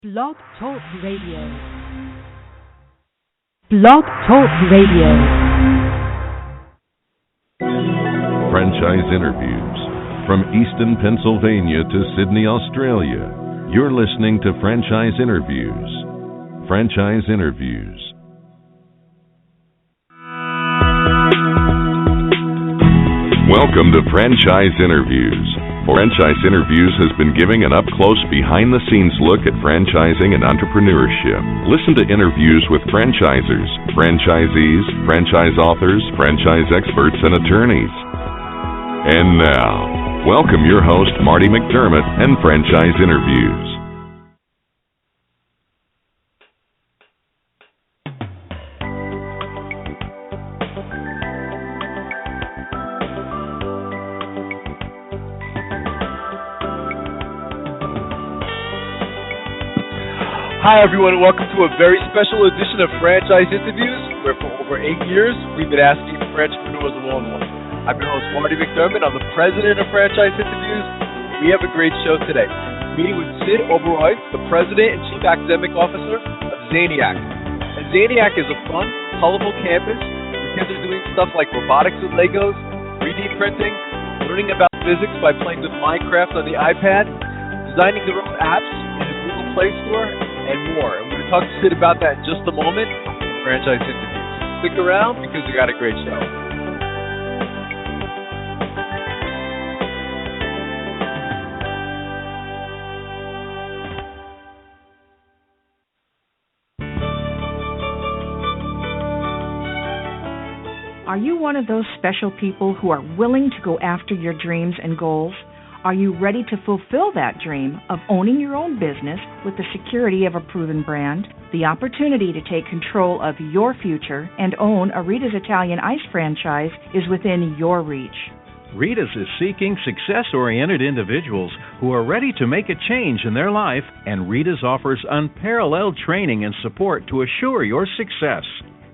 Blog Talk Radio. Blog Talk Radio. Franchise interviews. From Easton, Pennsylvania to Sydney, Australia, you're listening to Franchise Interviews. Franchise Interviews. Welcome to Franchise Interviews. Franchise Interviews has been giving an up-close, behind-the-scenes look at franchising and entrepreneurship. Listen to interviews with franchisers, franchisees, franchise authors, franchise experts, and attorneys. And now, welcome your host, Marty McDermott, and Franchise Interviews. Hi everyone, and welcome to a very special edition of Franchise Interviews, where for over 8 years, we've been asking entrepreneurs one-on-one. I'm your host, Marty McDermott. I'm the president of Franchise Interviews. We have a great show today. Meeting with Sidharth Oberoi, the president and chief academic officer of Zaniac. And Zaniac is a fun, colorful campus where kids are doing stuff like robotics with Legos, 3D printing, learning about physics by playing with Minecraft on the iPad, designing their own apps in the Google Play Store, and more. And we're going to talk to Sid about that in just a moment in Franchise Interviews. Stick around because we got a great show. Are you one of those special people who are willing to go after your dreams and goals? Are you ready to fulfill that dream of owning your own business with the security of a proven brand? The opportunity to take control of your future and own a Rita's Italian Ice franchise is within your reach. Rita's is seeking success-oriented individuals who are ready to make a change in their life, and Rita's offers unparalleled training and support to assure your success.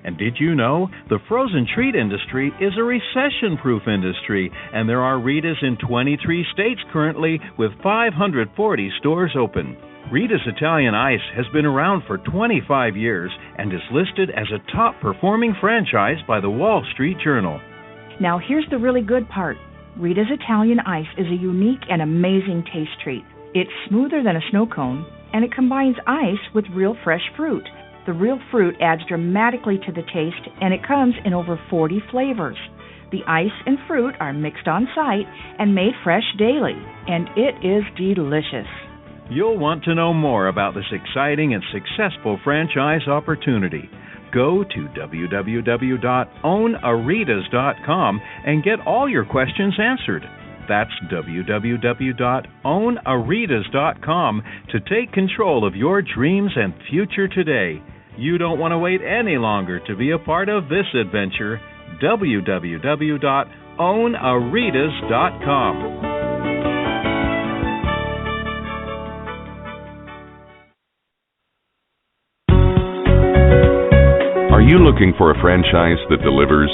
And did you know the frozen treat industry is a recession-proof industry, and there are Rita's in 23 states currently with 540 stores open. Rita's Italian Ice has been around for 25 years and is listed as a top-performing franchise by the Wall Street Journal. Now here's the really good part. Rita's Italian Ice is a unique and amazing taste treat. It's smoother than a snow cone, and it combines ice with real fresh fruit. The real fruit adds dramatically to the taste, and it comes in over 40 flavors. The ice and fruit are mixed on site and made fresh daily, and it is delicious. You'll want to know more about this exciting and successful franchise opportunity. Go to www.ownaritas.com and get all your questions answered. That's www.ownaritas.com to take control of your dreams and future today. You don't want to wait any longer to be a part of this adventure. www.ownaritas.com. Are you looking for a franchise that delivers?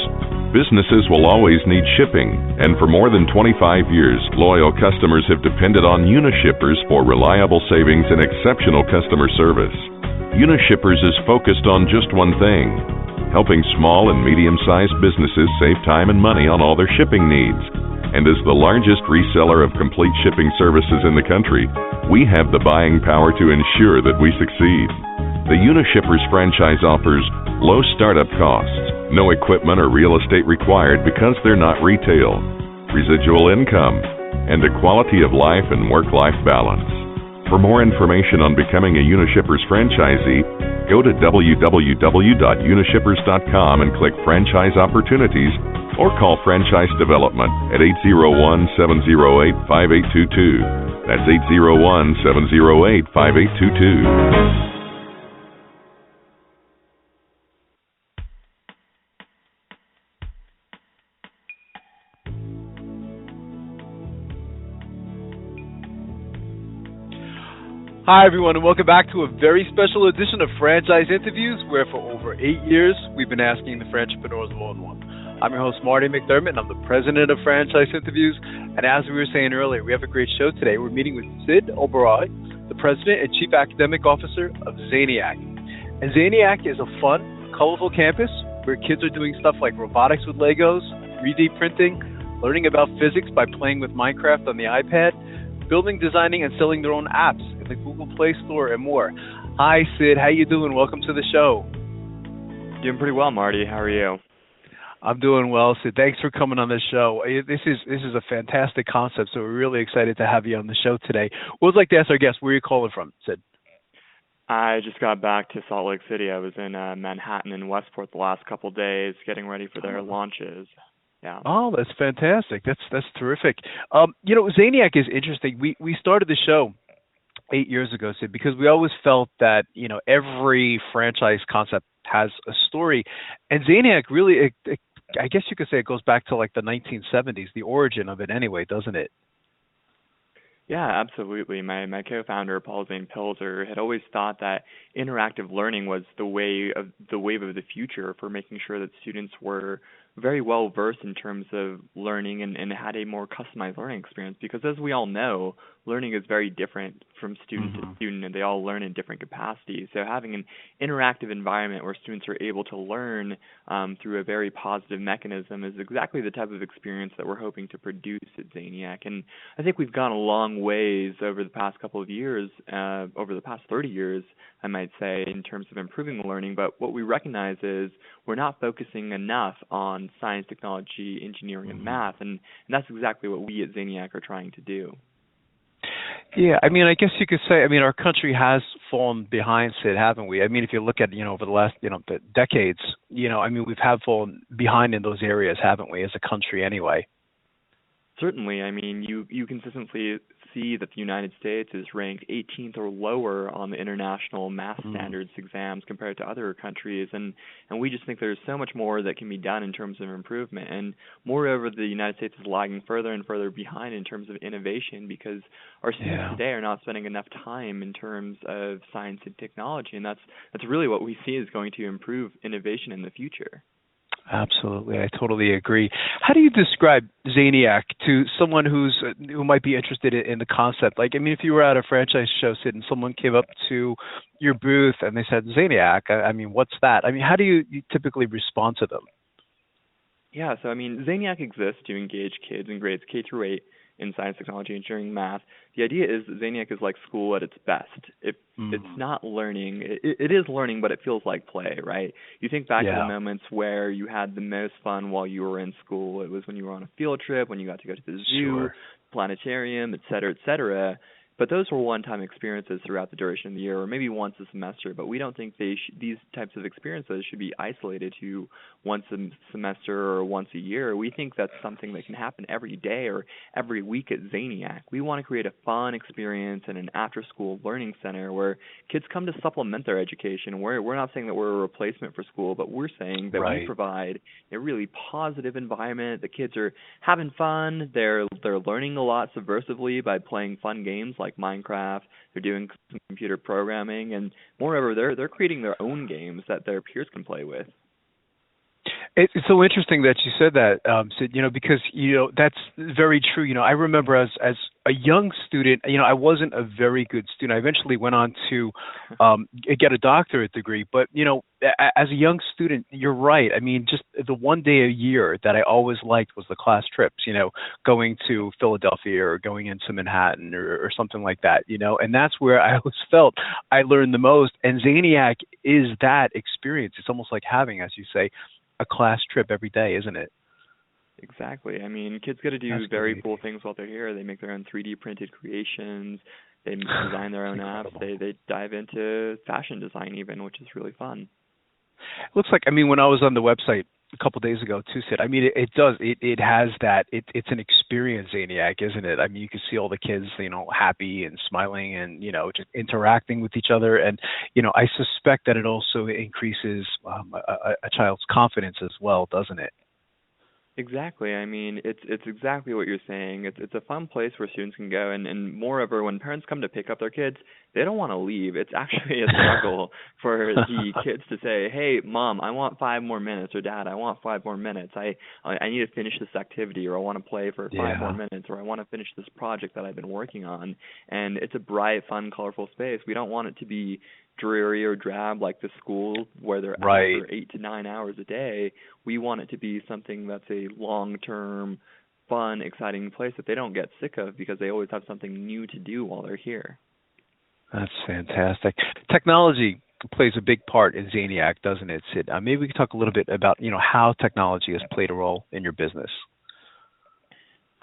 Businesses will always need shipping, and for more than 25 years, loyal customers have depended on Unishippers for reliable savings and exceptional customer service. Unishippers is focused on just one thing: helping small and medium-sized businesses save time and money on all their shipping needs. And as the largest reseller of complete shipping services in the country, we have the buying power to ensure that we succeed. The Unishippers franchise offers low startup costs, no equipment or real estate required because they're not retail, residual income, and a quality of life and work-life balance. For more information on becoming a Unishippers franchisee, go to www.unishippers.com and click Franchise Opportunities, or call Franchise Development at 801-708-5822. That's 801-708-5822. Hi everyone, and welcome back to a very special edition of Franchise Interviews, where for over 8 years, we've been asking the entrepreneurs one-on-one. I'm your host, Marty McDermott, and I'm the president of Franchise Interviews. And as we were saying earlier, we have a great show today. We're meeting with Sidharth Oberoi, the President and Chief Academic Officer of Zaniac. And Zaniac is a fun, colorful campus where kids are doing stuff like robotics with Legos, 3D printing, learning about physics by playing with Minecraft on the iPad, building, designing, and selling their own apps in the Google Play Store, and more. Hi, Sid. How you doing? Welcome to the show. Doing pretty well, Marty. How are you? I'm doing well, Sid. Thanks for coming on the show. This is a fantastic concept, so we're really excited to have you on the show today. What would like to ask our guests, where are you calling from, Sid? I just got back to Salt Lake City. I was in Manhattan and Westport the last couple of days getting ready for their launches. Yeah. Oh, that's fantastic. That's terrific. Zaniac is interesting. We started the show 8 years ago, Sid, because we always felt that, every franchise concept has a story. And Zaniac really, I guess you could say it goes back to like the 1970s, the origin of it anyway, doesn't it? Yeah, absolutely. My co-founder, Paul Zane Pilzer, had always thought that interactive learning was the wave of the future for making sure that students were very well versed in terms of learning and had a more customized learning experience, because as we all know, learning is very different from student to student, and they all learn in different capacities. So having an interactive environment where students are able to learn through a very positive mechanism is exactly the type of experience that we're hoping to produce at Zaniac. And I think we've gone a long ways over the past couple of years, over the past 30 years, I might say, in terms of improving the learning. But what we recognize is we're not focusing enough on science, technology, engineering, and math, and that's exactly what we at Zaniac are trying to do. Yeah, I guess you could say, our country has fallen behind, Sid, haven't we? If you look at, over the last, the decades, we've fallen behind in those areas, haven't we, as a country anyway? Certainly. You consistently see that the United States is ranked 18th or lower on the international math standards exams compared to other countries, and we just think there's so much more that can be done in terms of improvement. And moreover, the United States is lagging further and further behind in terms of innovation, because our students today are not spending enough time in terms of science and technology, and that's really what we see is going to improve innovation in the future. Absolutely, I totally agree. How do you describe Zaniac to someone who might be interested in the concept? Like, if you were at a franchise show, Sid, and someone came up to your booth and they said, Zaniac, what's that? How do you typically respond to them? Yeah, so Zaniac exists to engage kids in grades K through 8 in science, technology, engineering, math. The idea is that Zaniac is like school at its best. It's not learning. It is learning, but it feels like play, right? You think back to the moments where you had the most fun while you were in school. It was when you were on a field trip, when you got to go to the zoo, planetarium, et cetera, But those were one-time experiences throughout the duration of the year, or maybe once a semester. But we don't think these types of experiences should be isolated to once a semester or once a year. We think that's something that can happen every day or every week at Zaniac. We want to create a fun experience and an after-school learning center where kids come to supplement their education. We're not saying that we're a replacement for school, but we're saying that we provide a really positive environment. The kids are having fun. They're learning a lot subversively by playing fun games like Minecraft. They're doing some computer programming, and moreover, they're creating their own games that their peers can play with. It's so interesting that you said that, Sid, because, that's very true. I remember as a young student, I wasn't a very good student. I eventually went on to get a doctorate degree. But, as a young student, you're right. Just the one day a year that I always liked was the class trips, going to Philadelphia or going into Manhattan or something like that, and that's where I always felt I learned the most. And Zaniac is that experience. It's almost like having, as you say, a class trip every day, isn't it? Exactly. Kids get to do very cool things while they're here. They make their own 3D printed creations. They design their own apps. They dive into fashion design even, which is really fun. It looks like, when I was on the website a couple of days ago too, Sid, it does. It has that. It's an experience, Zaniac, isn't it? You can see all the kids, happy and smiling and, just interacting with each other. And, I suspect that it also increases a child's confidence as well, doesn't it? Exactly. I mean, it's exactly what you're saying. It's a fun place where students can go, and moreover, when parents come to pick up their kids, they don't want to leave. It's actually a struggle for the kids to say, "Hey, mom, I want 5 more minutes," or "Dad, I want 5 more minutes. I need to finish this activity," or "I want to play for 5 more minutes," or "I want to finish this project that I've been working on." And it's a bright, fun, colorful space. We don't want it to be dreary or drab like the school where they're out for 8 to 9 hours a day. We want it to be something that's a long-term, fun, exciting place that they don't get sick of because they always have something new to do while they're here. That's fantastic. Technology plays a big part in Zaniac, doesn't it, Sid? Maybe we could talk a little bit about, how technology has played a role in your business.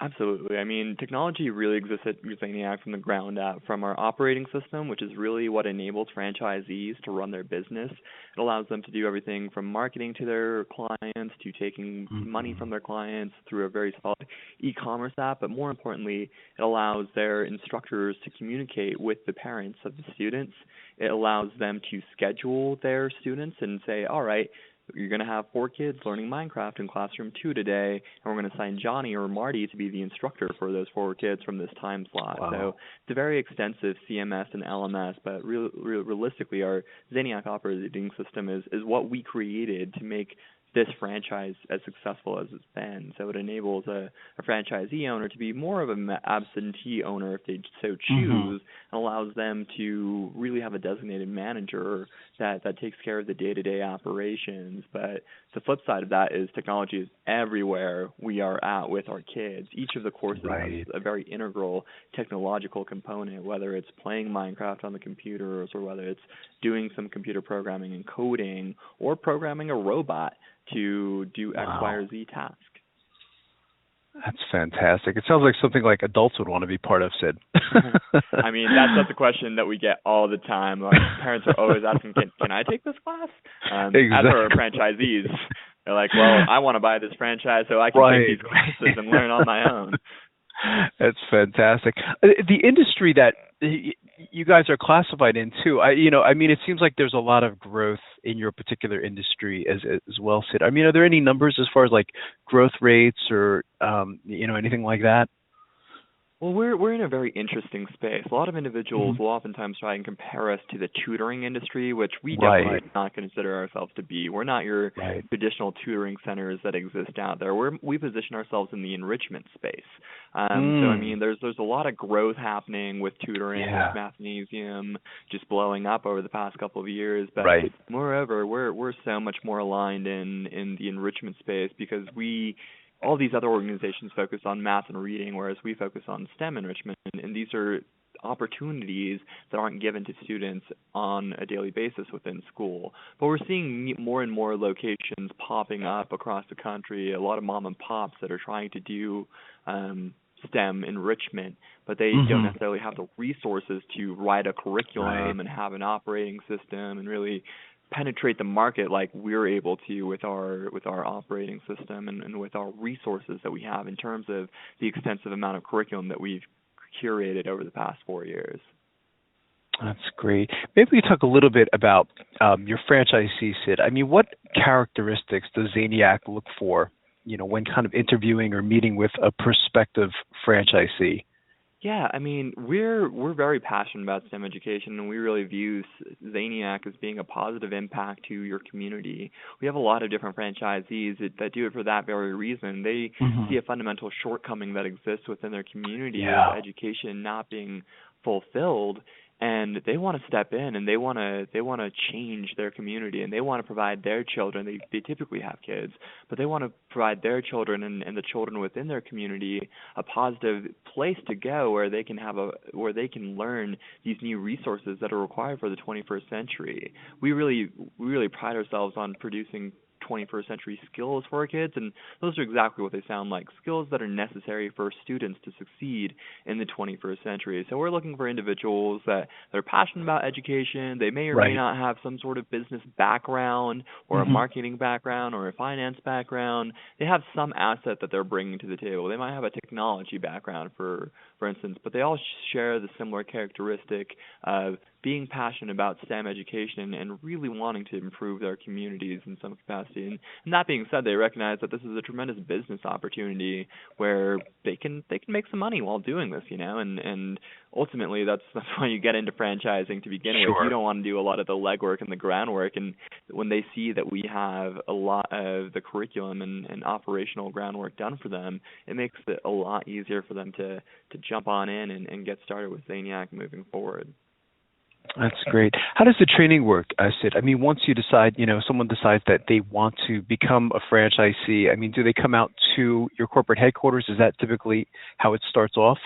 Absolutely. I mean, technology really exists at Zaniac from the ground up, from our operating system, which is really what enables franchisees to run their business. It allows them to do everything from marketing to their clients to taking money from their clients through a very solid e-commerce app. But more importantly, it allows their instructors to communicate with the parents of the students. It allows them to schedule their students and say, all right, you're going to have 4 kids learning Minecraft in classroom 2 today, and we're going to assign Johnny or Marty to be the instructor for those 4 kids from this time slot. Wow. So it's a very extensive CMS and LMS, but realistically, our Zaniac operating system is what we created to make this franchise as successful as it's been. So it enables a franchisee owner to be more of an absentee owner if they so choose, and allows them to really have a designated manager that takes care of the day-to-day operations. But the flip side of that is technology is everywhere we are at with our kids. Each of the courses has a very integral technological component, whether it's playing Minecraft on the computers or whether it's doing some computer programming and coding or programming a robot to do X, Y, or Z task. That's fantastic. It sounds like something like adults would want to be part of, Sid. I mean, that's a question that we get all the time. Like, parents are always asking, can I take this class? Exactly. As are our franchisees. They're like, well, I want to buy this franchise so I can take these classes and learn on my own. That's fantastic. The industry that you guys are classified in too, it seems like there's a lot of growth in your particular industry as well, Sid. I mean, are there any numbers as far as like growth rates or anything like that? Well, we're in a very interesting space. A lot of individuals will oftentimes try and compare us to the tutoring industry, which we definitely do not consider ourselves to be. We're not your traditional tutoring centers that exist out there. We position ourselves in the enrichment space. So I mean, there's a lot of growth happening with tutoring, with Mathnasium just blowing up over the past couple of years. But moreover, we're so much more aligned in the enrichment space because all these other organizations focus on math and reading, whereas we focus on STEM enrichment, and these are opportunities that aren't given to students on a daily basis within school. But we're seeing more and more locations popping up across the country, a lot of mom and pops that are trying to do STEM enrichment, but they don't necessarily have the resources to write a curriculum and have an operating system and really penetrate the market like we're able to with our operating system and with our resources that we have in terms of the extensive amount of curriculum that we've curated over the past 4 years. That's great. Maybe we talk a little bit about your franchisee, Sid. I mean, what characteristics does Zaniac look for, when kind of interviewing or meeting with a prospective franchisee? Yeah, I mean, we're very passionate about STEM education, and we really view Zaniac as being a positive impact to your community. We have a lot of different franchisees that do it for that very reason. They see a fundamental shortcoming that exists within their community of education not being fulfilled, and they want to step in and they want to change their community, and they want to provide their children. They typically have kids, but they want to provide their children and the children within their community a positive place to go where they can learn these new resources that are required for the 21st century. We really pride ourselves on producing 21st century skills for our kids, and those are exactly what they sound like, skills that are necessary for students to succeed in the 21st century. So we're looking for individuals that are passionate about education. They may or may not have some sort of business background or a marketing background or a finance background. They have some asset that they're bringing to the table. They might have a technology background, for instance, but they all share the similar characteristic of being passionate about STEM education and really wanting to improve their communities in some capacity. And that being said, they recognize that this is a tremendous business opportunity where they can make some money while doing this, and ultimately that's why you get into franchising to begin with. You don't want to do a lot of the legwork and the groundwork, and when they see that we have a lot of the curriculum and operational groundwork done for them, it makes it a lot easier for them to jump on in and get started with Zaniac moving forward. That's great. How does the training work, Sid? I mean, once you decide, someone decides that they want to become a franchisee, I mean, do they come out to your corporate headquarters? Is that typically how it starts off?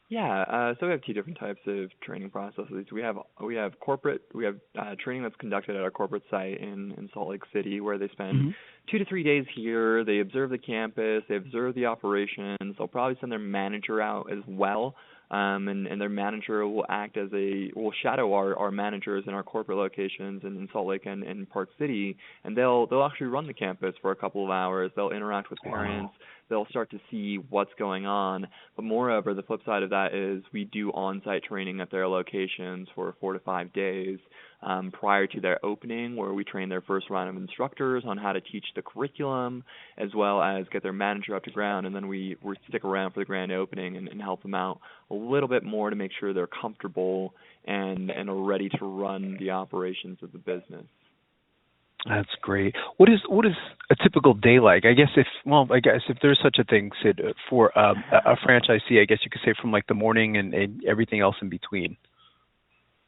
Yeah, so we have two different types of training processes. We have training that's conducted at our corporate site in Salt Lake City, where they spend 2 to 3 days here. They observe the campus, they observe the operations. They'll probably send their manager out as well. And their manager will shadow our managers in our corporate locations in Salt Lake and Park City, and they'll actually run the campus for a couple of hours. They'll interact with parents. They'll start to see what's going on. But moreover, the flip side of that is we do on-site training at their locations for 4 to 5 days prior to their opening, where we train their first round of instructors on how to teach the curriculum, as well as get their manager up to ground, and then we stick around for the grand opening and help them out a little bit more to make sure they're comfortable and are ready to run the operations of the business. That's great. What is a typical day like? I guess if there's such a thing, Sid, for a franchisee, I guess you could say from like the morning and everything else in between.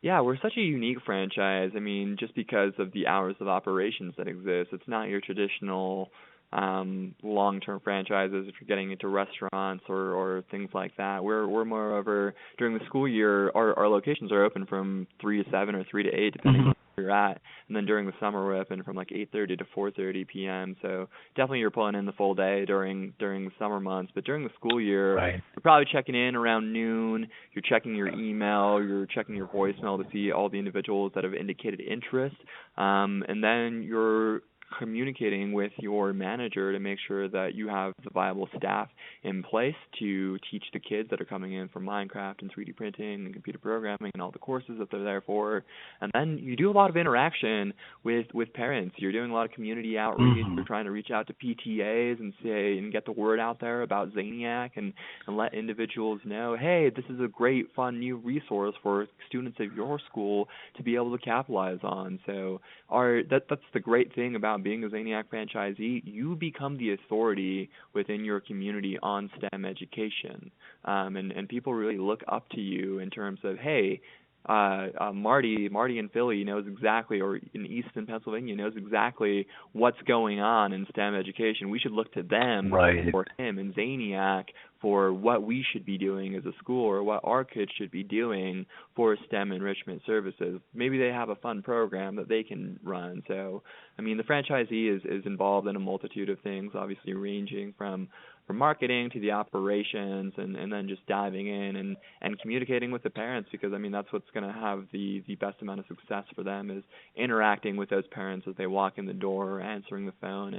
Yeah, we're such a unique franchise. I mean, just because of the hours of operations that exist, it's not your traditional long-term franchises if you're getting into restaurants or things like that. We're moreover, during the school year, our locations are open from 3 to 7 or 3 to 8, depending on where you're at. And then during the summer, we're open from like 8:30 to 4:30 p.m. So definitely you're pulling in the full day during the summer months. But during the school year, you're probably checking in around noon. You're checking your email. You're checking your voicemail to see all the individuals that have indicated interest. And then you're communicating with your manager to make sure that you have the viable staff in place to teach the kids that are coming in from Minecraft and 3D printing and computer programming and all the courses that they're there for. And then you do a lot of interaction with parents. You're doing a lot of community outreach. You're trying to reach out to PTAs and get the word out there about Zaniac and let individuals know, hey, this is a great, fun new resource for students of your school to be able to capitalize on. So that's the great thing about being a Zaniac franchisee. You become the authority within your community on STEM education, and people really look up to you in terms of, hey, Marty in Philly knows exactly, or in Easton, Pennsylvania, knows exactly what's going on in STEM education. We should look to them or him in Zaniac for what we should be doing as a school or what our kids should be doing for STEM enrichment services. Maybe they have a fun program that they can run. So, I mean, the franchisee is involved in a multitude of things, obviously ranging from marketing to the operations and then just diving in and communicating with the parents, because, I mean, that's what's going to have the best amount of success for them, is interacting with those parents as they walk in the door or answering the phone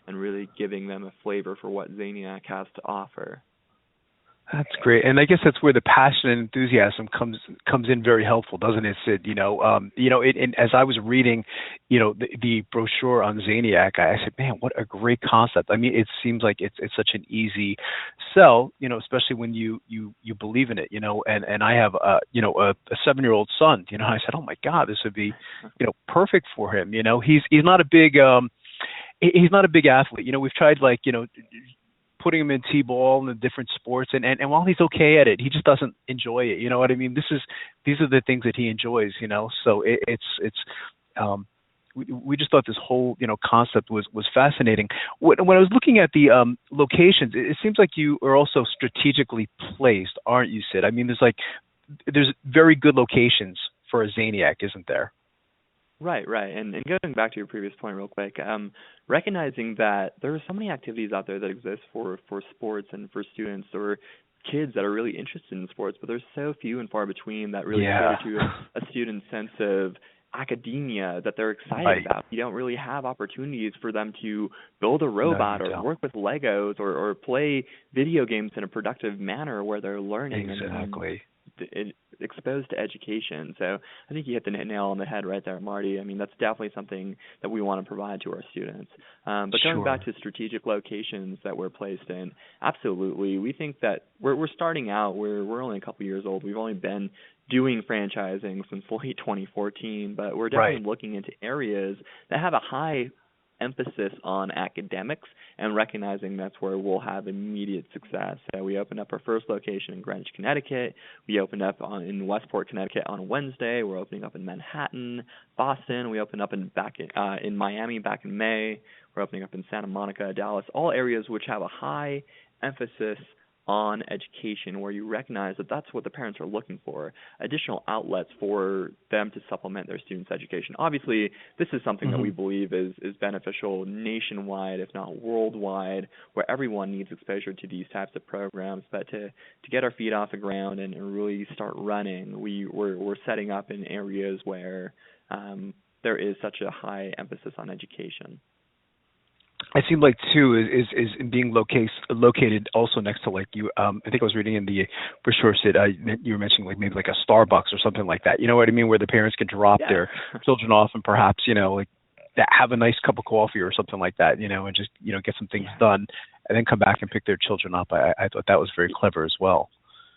and really giving them a flavor for what Zaniac has to offer. That's great, and I guess that's where the passion and enthusiasm comes in very helpful, doesn't it, Sid? As I was reading, the brochure on Zaniac, I said, man, what a great concept. I mean, it seems like it's such an easy sell, especially when you believe in it, And I have a 7-year-old son, I said, oh my God, this would be, perfect for him. He's not a big athlete. We've tried putting him in T-ball and the different sports, and while he's okay at it, he just doesn't enjoy it. You know what I mean? These are the things that he enjoys. So we just thought this whole concept was fascinating. When I was looking at the locations, it seems like you are also strategically placed, aren't you, Sid? I mean, there's very good locations for a Zaniac, isn't there? Right. And going back to your previous point real quick, recognizing that there are so many activities out there that exist for sports and for students or kids that are really interested in sports, but there's so few and far between that really cater to a student's sense of academia that they're excited about. You don't really have opportunities for them to build a robot or work with Legos or play video games in a productive manner where they're learning. Exactly. exposed to education. So I think you hit the nail on the head right there, Marty. I mean, that's definitely something that we want to provide to our students. But going back to strategic locations that we're placed in, absolutely. We think that we're starting out. We're only a couple years old. We've only been doing franchising since late 2014, but we're definitely looking into areas that have a high emphasis on academics and recognizing that's where we'll have immediate success. So we opened up our first location in Greenwich, Connecticut. We opened up in Westport, Connecticut on Wednesday. We're opening up in Manhattan, Boston. We opened up in Miami back in May. We're opening up in Santa Monica, Dallas, all areas which have a high emphasis on education, where you recognize that that's what the parents are looking for, additional outlets for them to supplement their students' education. Obviously, this is something that we believe is beneficial nationwide, if not worldwide, where everyone needs exposure to these types of programs. But to get our feet off the ground and really start running, we're setting up in areas where there is such a high emphasis on education. It seemed like too is being located also next to like you. I think I was reading in the brochure, Sid, you were mentioning like maybe like a Starbucks or something like that. You know what I mean? Where the parents can drop their children off and perhaps like have a nice cup of coffee or something like that. And just get some things done and then come back and pick their children up. I thought that was very clever as well.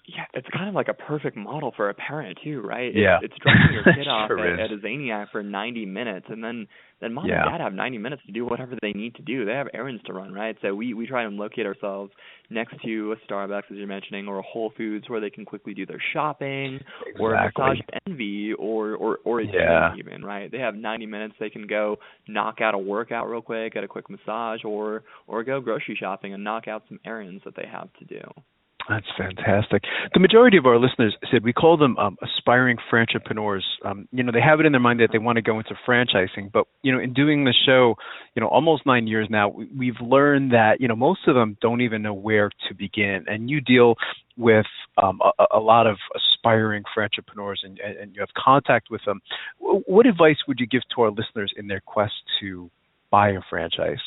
Yeah, it's kind of like a perfect model for a parent too, right? Yeah. It's dropping your kid off sure at a Zaniac for 90 minutes, and then mom and dad have 90 minutes to do whatever they need to do. They have errands to run, right? So we try and locate ourselves next to a Starbucks, as you're mentioning, or a Whole Foods where they can quickly do their shopping, or a Massage Envy, or a gym even, right? They have 90 minutes. They can go knock out a workout real quick, get a quick massage, or go grocery shopping and knock out some errands that they have to do. That's fantastic. The majority of our listeners, Sid, we call them aspiring franchipreneurs. They have it in their mind that they want to go into franchising, but in doing the show, almost 9 years now, we've learned that most of them don't even know where to begin. And you deal with a lot of aspiring franchipreneurs, and you have contact with them. What advice would you give to our listeners in their quest to buy a franchise?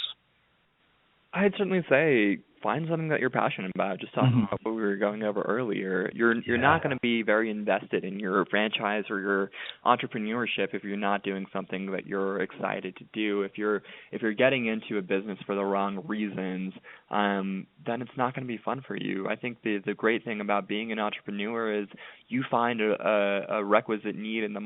I'd certainly say find something that you're passionate about. Just talking about what we were going over earlier. You're not going to be very invested in your franchise or your entrepreneurship if you're not doing something that you're excited to do. If you're getting into a business for the wrong reasons, then it's not going to be fun for you. I think the great thing about being an entrepreneur is you find a requisite need in the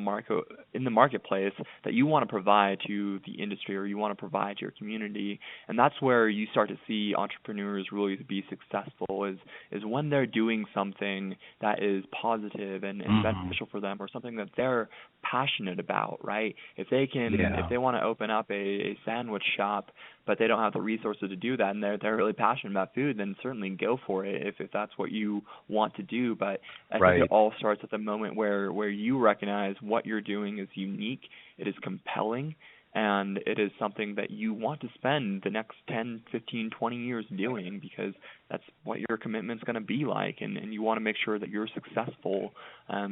marketplace that you want to provide to the industry, or you want to provide to your community, and that's where you start to see entrepreneurs really be successful is when they're doing something that is positive and beneficial for them, or something that they're passionate about, right? If they want to open up a sandwich shop, but they don't have the resources to do that, and they're really passionate about food, then certainly go for it if that's what you want to do. But I think it all starts at the moment where you recognize what you're doing is unique, it is compelling, and it is something that you want to spend the next 10, 15, 20 years doing, because that's what your commitment's going to be like, and you want to make sure that you're successful.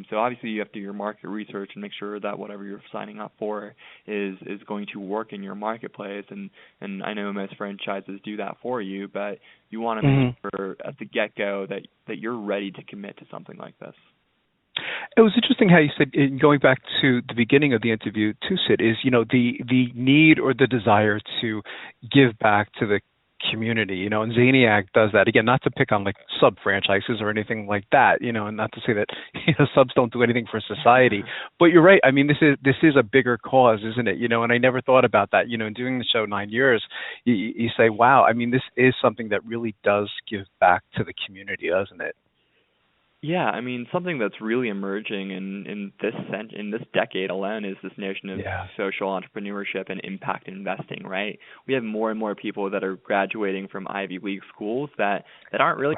So obviously you have to do your market research and make sure that whatever you're signing up for is going to work in your marketplace, and I know most franchises do that for you, but you want to make sure at the get-go that you're ready to commit to something like this. It was interesting how you said, going back to the beginning of the interview too, Sid, is the need or the desire to give back to the community, and Zaniac does that. Again, not to pick on like sub franchises or anything like that, and not to say that subs don't do anything for society. But you're right. I mean, this is a bigger cause, isn't it? And I never thought about that. In doing the show 9 years, you say, wow. I mean, this is something that really does give back to the community, doesn't it? Yeah, I mean, something that's really emerging in this decade alone is this notion of social entrepreneurship and impact investing, right? We have more and more people that are graduating from Ivy League schools that aren't really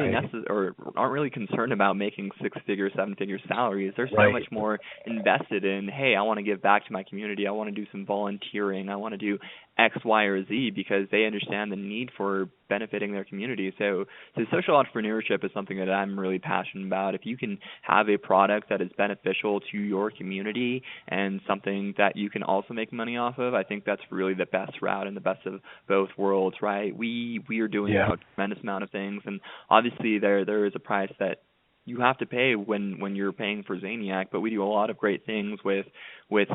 aren't really concerned about making 6-figure, 7-figure salaries. They're so much more invested in, hey, I want to give back to my community. I want to do some volunteering. I want to do X, Y, or Z, because they understand the need for benefiting their community. So social entrepreneurship is something that I'm really passionate about. If you can have a product that is beneficial to your community and something that you can also make money off of, I think that's really the best route and the best of both worlds, right? We are doing a tremendous amount of things, and obviously there is a price that you have to pay when you're paying for Zaniac, but we do a lot of great things with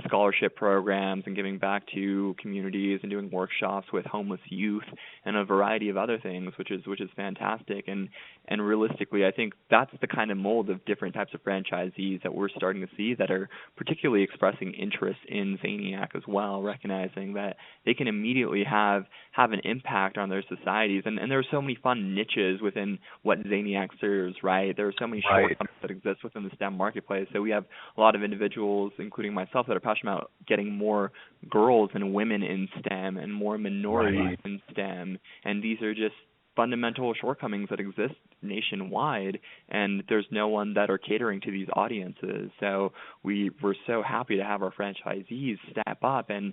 scholarship programs and giving back to communities and doing workshops with homeless youth and a variety of other things, which is fantastic. And realistically, I think that's the kind of mold of different types of franchisees that we're starting to see that are particularly expressing interest in Zaniac as well, recognizing that they can immediately have an impact on their societies. And there are so many fun niches within what Zaniac serves, right? There are so many shortcomings that exist within the STEM marketplace. So we have a lot of individuals, including myself, that are passionate about getting more girls and women in STEM and more minorities in STEM. And these are just fundamental shortcomings that exist nationwide, and there's no one that are catering to these audiences. So we're so happy to have our franchisees step up and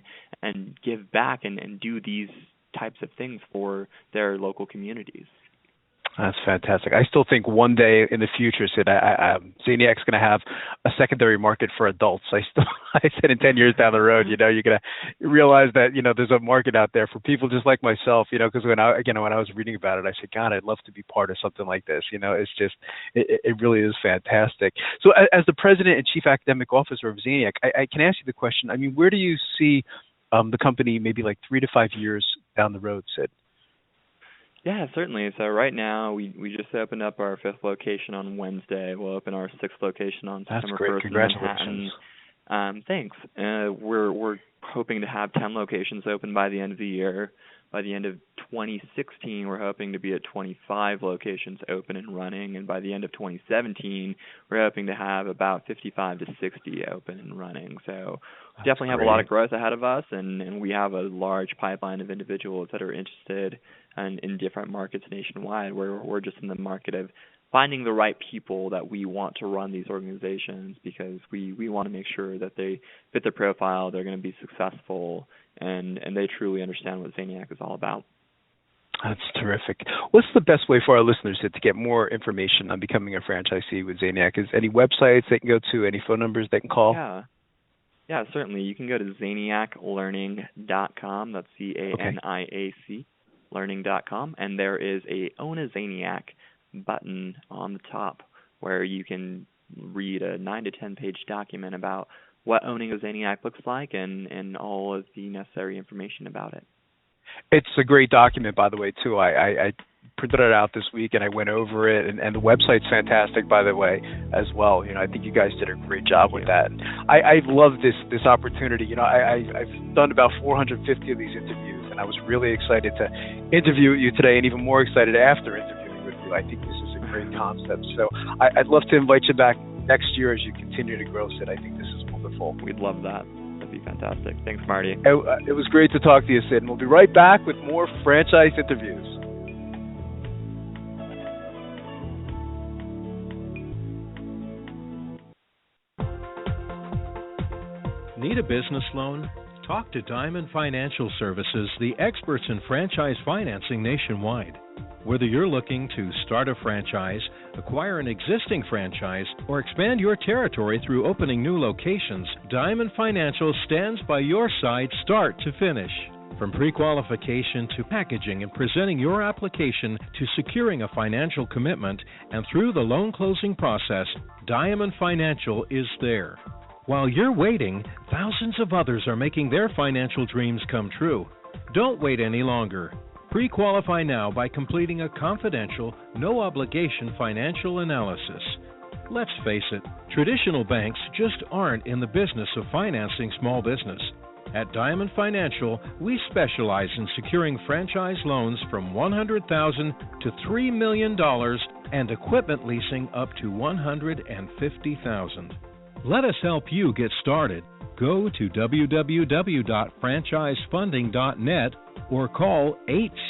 give back and do these types of things for their local communities. That's fantastic. I still think one day in the future, Sid, Zaniac's going to have a secondary market for adults. I said in 10 years down the road, you're going to realize that, there's a market out there for people just like myself, because when I was reading about it, I said, God, I'd love to be part of something like this. It's just, it really is fantastic. So as the president and chief academic officer of Zaniac, I can ask you the question, where do you see the company maybe like 3 to 5 years down the road, Sid? Yeah, certainly. So right now we just opened up our 5th location on Wednesday. We'll open our 6th location on September 1st. Congratulations. In Manhattan. Thanks. We're hoping to have 10 locations open by the end of the year. By the end of 2016, we're hoping to be at 25 locations open and running, and by the end of 2017, we're hoping to have about 55 to 60 open and running. So definitely have a lot of growth ahead of us, and we have a large pipeline of individuals that are interested in different markets nationwide. We're just in the market of finding the right people that we want to run these organizations, because we want to make sure that they fit the profile, they're going to be successful, and they truly understand what Zaniac is all about. That's terrific. What's the best way for our listeners to get more information on becoming a franchisee with Zaniac? Is any websites they can go to, any phone numbers they can call? Yeah, certainly. You can go to zaniaclearning.com. That's Zaniac learning.com, and there is a Own a Zaniac button on the top where you can read a 9 to 10 page document about what owning a Zaniac looks like and all of the necessary information about it. It's a great document, by the way, too. I printed it out this week and I went over it, and the website's fantastic, by the way, as well. I think you guys did a great job with that. I love this opportunity. I've done about 450 of these interviews, and I was really excited to interview you today, and even more excited after interviewing with you. I think this is a great concept. So I'd love to invite you back next year as you continue to grow, Sid. I think this is wonderful. We'd love that. That'd be fantastic. Thanks, Marty. It was great to talk to you, Sid, and we'll be right back with more franchise interviews. Need a business loan? Talk to Diamond Financial Services, the experts in franchise financing nationwide. Whether you're looking to start a franchise, acquire an existing franchise, or expand your territory through opening new locations, Diamond Financial stands by your side start to finish. From pre-qualification to packaging and presenting your application to securing a financial commitment and through the loan closing process, Diamond Financial is there. While you're waiting, thousands of others are making their financial dreams come true. Don't wait any longer. Pre-qualify now by completing a confidential, no-obligation financial analysis. Let's face it, traditional banks just aren't in the business of financing small business. At Diamond Financial, we specialize in securing franchise loans from $100,000 to $3 million and equipment leasing up to $150,000. Let us help you get started. Go to www.franchisefunding.net or call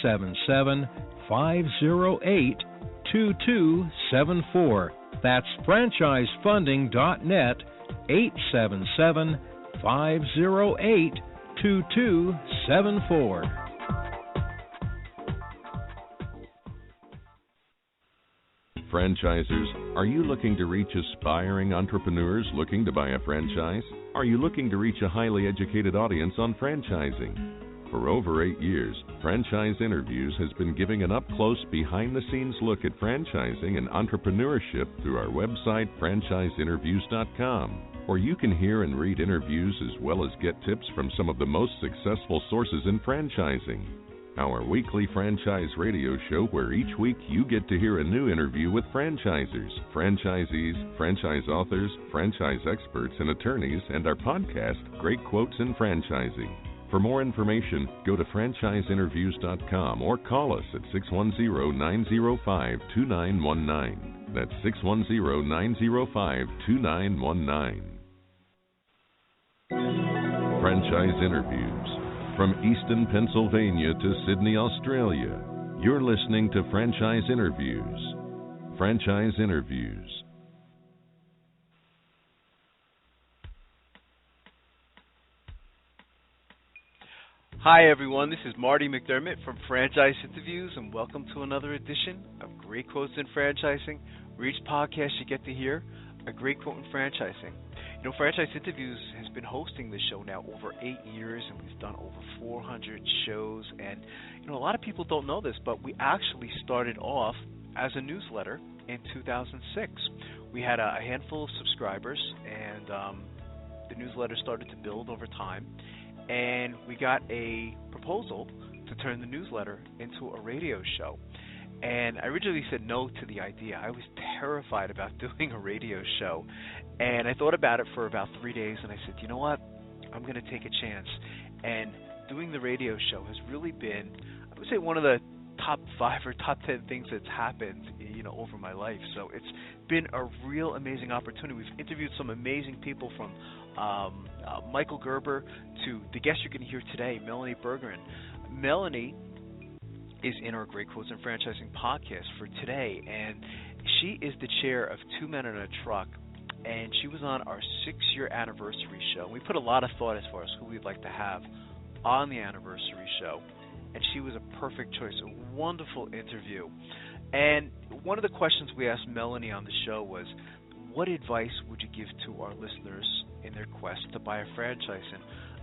877-508-2274. That's franchisefunding.net, 877-508-2274. Franchisers, are you looking to reach aspiring entrepreneurs looking to buy a franchise? Are you looking to reach a highly educated audience on franchising? For over 8 years, Franchise Interviews has been giving an up-close, behind-the-scenes look at franchising and entrepreneurship through our website, franchiseinterviews.com, where you can hear and read interviews as well as get tips from some of the most successful sources in franchising. Our weekly franchise radio show, where each week you get to hear a new interview with franchisers, franchisees, franchise authors, franchise experts, and attorneys, and our podcast, Great Quotes in Franchising. For more information, go to franchiseinterviews.com or call us at 610-905-2919. That's 610-905-2919. Franchise Interviews. From Easton, Pennsylvania to Sydney, Australia, you're listening to Franchise Interviews. Franchise Interviews. Hi everyone, this is Marty McDermott from Franchise Interviews, and welcome to another edition of Great Quotes in Franchising, where each podcast you get to hear a great quote in franchising. You know, Franchise Interviews has been hosting this show now over 8 years, and we've done over 400 shows. And, you know, a lot of people don't know this, but we actually started off as a newsletter in 2006. We had a handful of subscribers, and the newsletter started to build over time. And we got a proposal to turn the newsletter into a radio show. And I originally said no to the idea. I was terrified about doing a radio show. And I thought about it for about 3 days, and I said, you know what? I'm going to take a chance. And doing the radio show has really been, I would say, one of the top 5 or top 10 things that's happened, you know, over my life. So it's been a real amazing opportunity. We've interviewed some amazing people, from Michael Gerber to the guest you're going to hear today, Melanie Bergeron. Melanie is in our Great Quotes in Franchising podcast for today, and she is the chair of Two Men in a Truck, and she was on our 6-year anniversary show. We put a lot of thought as far as who we'd like to have on the anniversary show, and she was a perfect choice, a wonderful interview. And one of the questions we asked Melanie on the show was, what advice would you give to our listeners in their quest to buy a franchise? And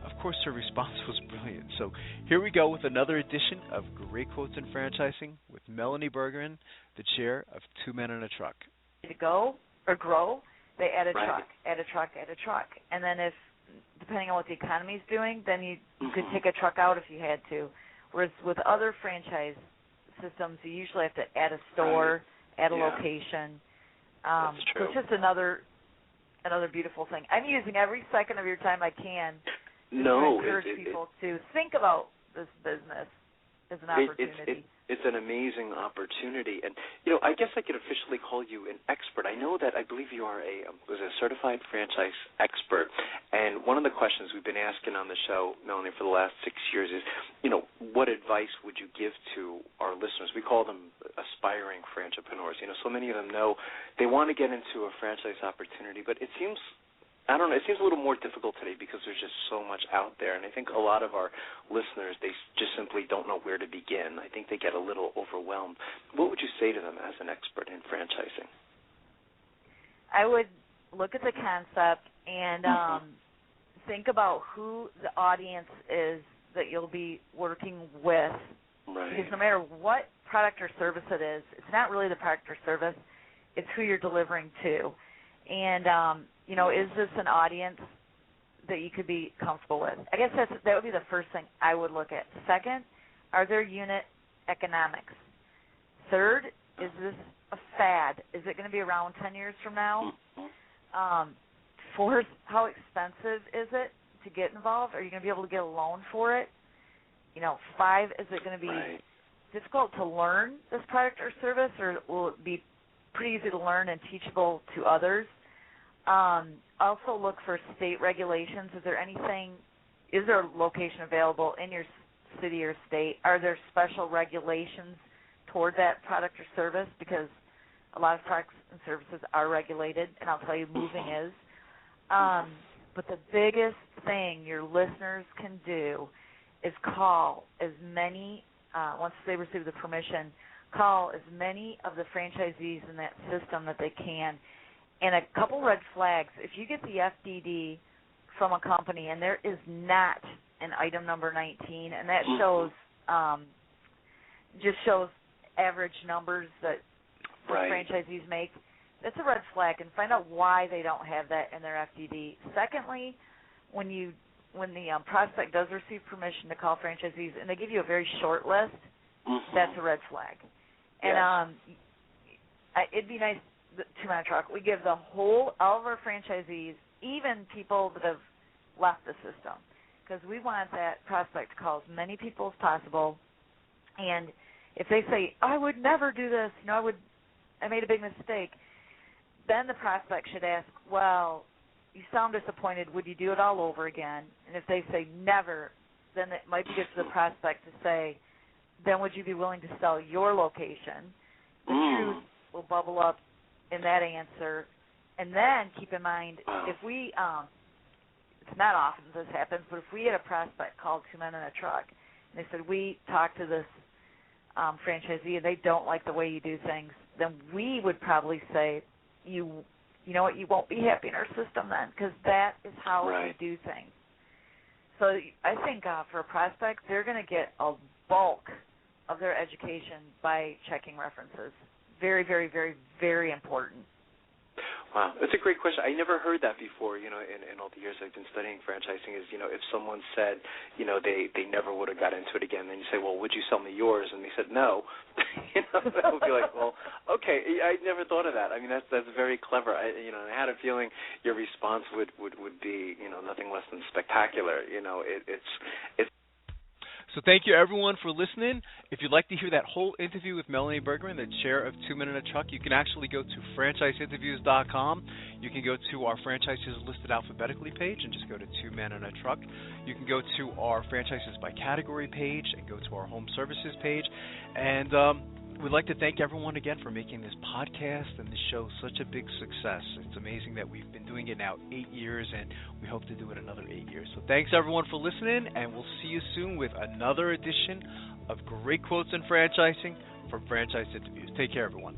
of course, her response was brilliant. So here we go with another edition of Great Quotes in Franchising with Melanie Bergeron, the chair of Two Men in a Truck. To go or grow, they add a truck, add a truck, add a truck. And then if, depending on what the economy's doing, then you could take a truck out if you had to. Whereas with other franchise systems, you usually have to add a store, add a location. So it's just another beautiful thing. I'm using every second of your time I can to encourage people to think about this business as an opportunity. It's an amazing opportunity. And, you know, I guess I could officially call you an expert. I know that I believe you are a certified franchise expert. And one of the questions we've been asking on the show, Melanie, for the last 6 years is, you know, what advice would you give to our listeners? We call them aspiring franchipreneurs. You know, so many of them know they want to get into a franchise opportunity, but it seems it seems a little more difficult today because there's just so much out there. And I think a lot of our listeners, they just simply don't know where to begin. I think they get a little overwhelmed. What would you say to them as an expert in franchising? I would look at the concept and think about who the audience is that you'll be working with. Right. Because no matter what product or service it is, it's not really the product or service, it's who you're delivering to. And, you know, is this an audience that you could be comfortable with? I guess that would be the first thing I would look at. Second, are there unit economics? Third, is this a fad? Is it going to be around 10 years from now? Fourth, how expensive is it to get involved? Are you going to be able to get a loan for it? You know, 5, is it going to be difficult to learn this product or service, or will it be pretty easy to learn and teachable to others? Also look for state regulations. Is there a location available in your city or state? Are there special regulations toward that product or service? Because a lot of products and services are regulated, and I'll tell you, moving is. But the biggest thing your listeners can do is call as many, once they receive the permission, call as many of the franchisees in that system that they can. And a couple red flags, if you get the FDD from a company and there is not in item number 19, and that shows just shows average numbers that franchisees make. That's a red flag, and find out why they don't have that in their FDD. Secondly, when the prospect does receive permission to call franchisees and they give you a very short list, that's a red flag. And it'd be nice, 2-minute truck, we give all of our franchisees, even people that have left the system, because we want that prospect to call as many people as possible. And if they say, I would never do this, I made a big mistake, then the prospect should ask, well, you sound disappointed, would you do it all over again? And if they say never, then it might be good for the prospect to say, then would you be willing to sell your location? The truth will bubble up in that answer. And then keep in mind, if we, it's not often this happens, but if we had a prospect called 2 Men in a Truck, and they said, we talked to this franchisee and they don't like the way you do things, then we would probably say, you know what, you won't be happy in our system then, because that is how we do things. So I think for a prospect, they're going to get a bulk of their education by checking references. Very, very, very, very important. Wow, that's a great question. I never heard that before, in all the years I've been studying franchising is, if someone said, they never would have got into it again, then you say, well, would you sell me yours? And they said, no. That would be like, well, okay, I never thought of that. I mean, that's very clever. I had a feeling your response would be, nothing less than spectacular. It's So thank you, everyone, for listening. If you'd like to hear that whole interview with Melanie Bergman, the chair of 2 Men in a Truck, you can actually go to franchiseinterviews.com. You can go to our franchises listed alphabetically page and just go to 2 Men in a Truck. You can go to our franchises by category page and go to our home services page. And we'd like to thank everyone again for making this podcast and this show such a big success. It's amazing that we've been doing it now 8 years, and we hope to do it another 8 years. So thanks, everyone, for listening, and we'll see you soon with another edition of Great Quotes in Franchising from Franchise Interviews. Take care, everyone.